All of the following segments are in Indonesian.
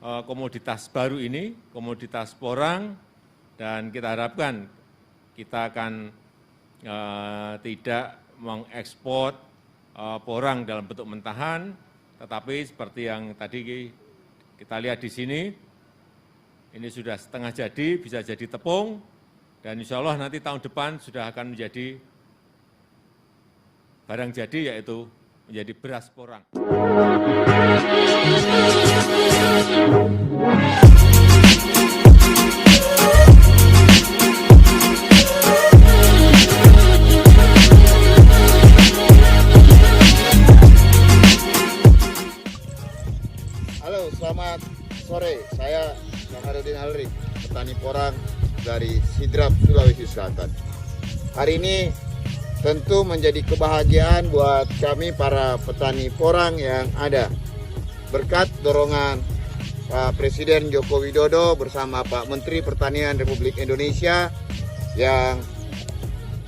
komoditas baru ini, komoditas porang, dan kita harapkan kita akan tidak mengekspor porang dalam bentuk mentahan, tetapi seperti yang tadi kita lihat di sini, ini sudah setengah jadi, bisa jadi tepung, dan insya Allah nanti tahun depan sudah akan menjadi barang jadi, yaitu menjadi beras porang. Halo, selamat sore. Saya Syahrudin Alrik, petani porang dari Sidrap, Sulawesi Selatan. Hari ini tentu menjadi kebahagiaan buat kami para petani porang yang ada. Berkat dorongan Pak Presiden Joko Widodo bersama Pak Menteri Pertanian Republik Indonesia yang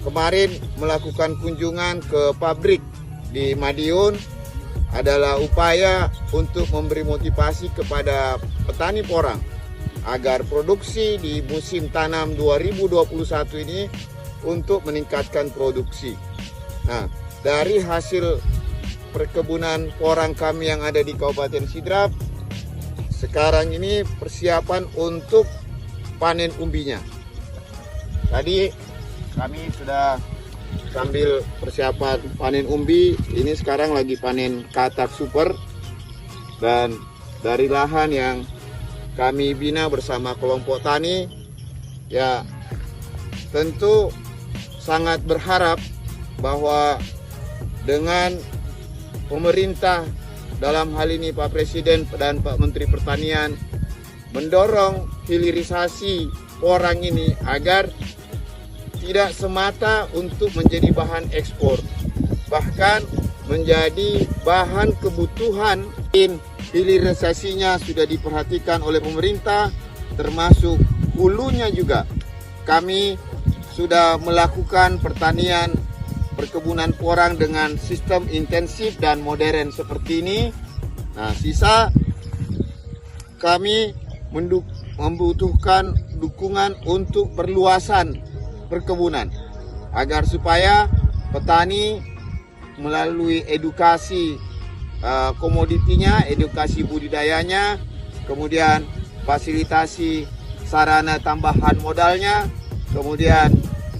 kemarin melakukan kunjungan ke pabrik di Madiun, adalah upaya untuk memberi motivasi kepada petani porang agar produksi di musim tanam 2021 ini untuk meningkatkan produksi. Nah, dari hasil perkebunan porang kami yang ada di Kabupaten Sidrap, sekarang ini persiapan untuk panen umbinya. Tadi kami sudah sambil persiapan panen umbi, ini sekarang lagi panen katak super, dan dari lahan yang kami bina bersama kelompok tani, ya tentu sangat berharap bahwa dengan pemerintah, dalam hal ini Pak Presiden dan Pak Menteri Pertanian, mendorong hilirisasi porang ini agar tidak semata untuk menjadi bahan ekspor, bahkan menjadi bahan kebutuhan. Hilirisasinya sudah diperhatikan oleh pemerintah, termasuk hulunya juga. Kami sudah melakukan pertanian perkebunan porang dengan sistem intensif dan modern seperti ini. Nah, sisa kami membutuhkan dukungan untuk perluasan perkebunan agar supaya petani melalui edukasi komoditinya, edukasi budidayanya, kemudian fasilitasi sarana tambahan modalnya, kemudian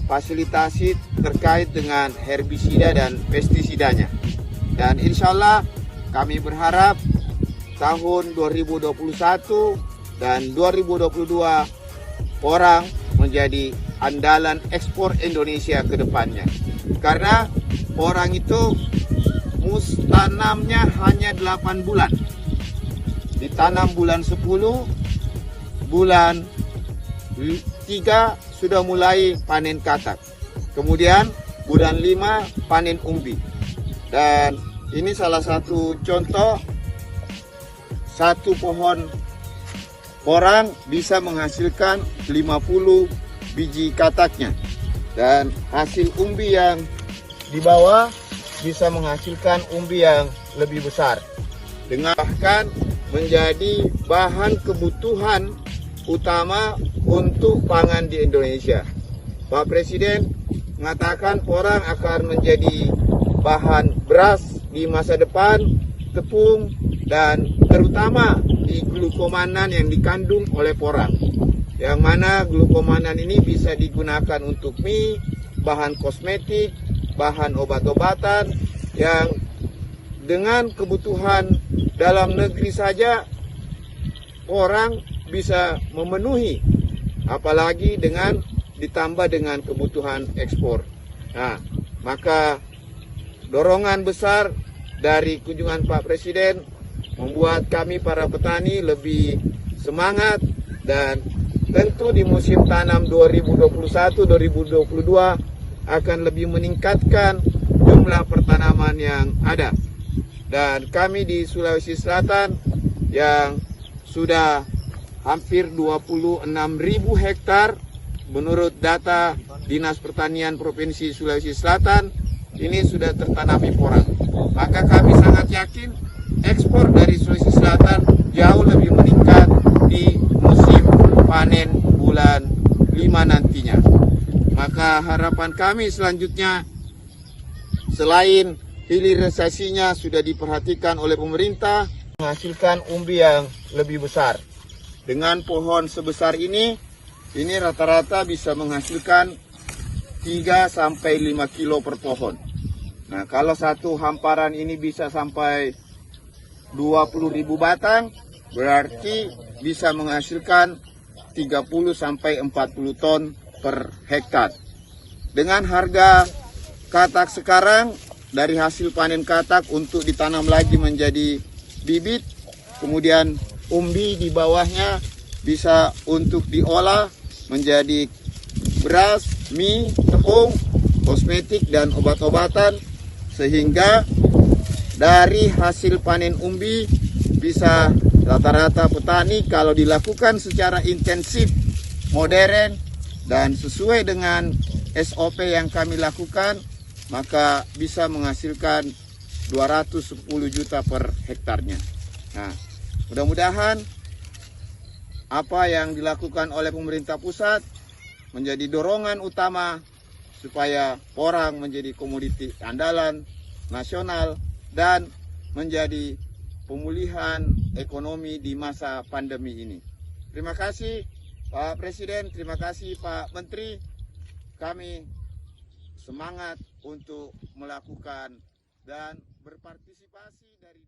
fasilitasi terkait dengan herbisida dan pestisidanya. Dan insya Allah kami berharap tahun 2021 dan 2022 porang menjadi andalan ekspor Indonesia ke depannya. Karena porang itu tanamnya hanya 8 bulan. Ditanam bulan 10, bulan 3 sudah mulai panen katak. Kemudian bulan 5 panen umbi. Dan ini salah satu contoh, satu pohon porang bisa menghasilkan 50 biji kataknya. Dan hasil umbi yang di bawah bisa menghasilkan umbi yang lebih besar, dengan bahkan menjadi bahan kebutuhan utama untuk pangan di Indonesia. Pak Presiden mengatakan porang akan menjadi bahan beras di masa depan, tepung, dan terutama di glukomanan yang dikandung oleh porang, yang mana glukomanan ini bisa digunakan untuk mie, bahan kosmetik, bahan obat-obatan, yang dengan kebutuhan dalam negeri saja porang bisa memenuhi, apalagi ditambah dengan kebutuhan ekspor. Nah, maka dorongan besar dari kunjungan Pak Presiden membuat kami para petani lebih semangat, dan tentu di musim tanam 2021-2022 akan lebih meningkatkan jumlah pertanaman yang ada. Dan kami di Sulawesi Selatan yang sudah hampir 26.000 hektar menurut data Dinas Pertanian Provinsi Sulawesi Selatan, ini sudah tertanami porang. Maka kami sangat yakin ekspor dari Sulawesi Selatan jauh lebih meningkat triwulan 5 nantinya. Maka harapan kami selanjutnya, selain hilirisasinya sudah diperhatikan oleh pemerintah, menghasilkan umbi yang lebih besar. Dengan pohon sebesar ini rata-rata bisa menghasilkan 3 sampai 5 kilo per pohon. Nah, kalau satu hamparan ini bisa sampai 20.000 batang, berarti bisa menghasilkan 30 sampai 40 ton per hektar. Dengan harga katak sekarang, dari hasil panen katak untuk ditanam lagi menjadi bibit, kemudian umbi di bawahnya bisa untuk diolah menjadi beras, mie, tepung, kosmetik, dan obat-obatan, sehingga dari hasil panen umbi bisa rata-rata petani kalau dilakukan secara intensif, modern, dan sesuai dengan SOP yang kami lakukan, maka bisa menghasilkan 210 juta per hektarnya. Nah, mudah-mudahan apa yang dilakukan oleh pemerintah pusat menjadi dorongan utama supaya porang menjadi komoditi andalan nasional dan menjadi pemulihan ekonomi di masa pandemi ini. Terima kasih Pak Presiden, terima kasih Pak Menteri. Kami semangat untuk melakukan dan berpartisipasi dari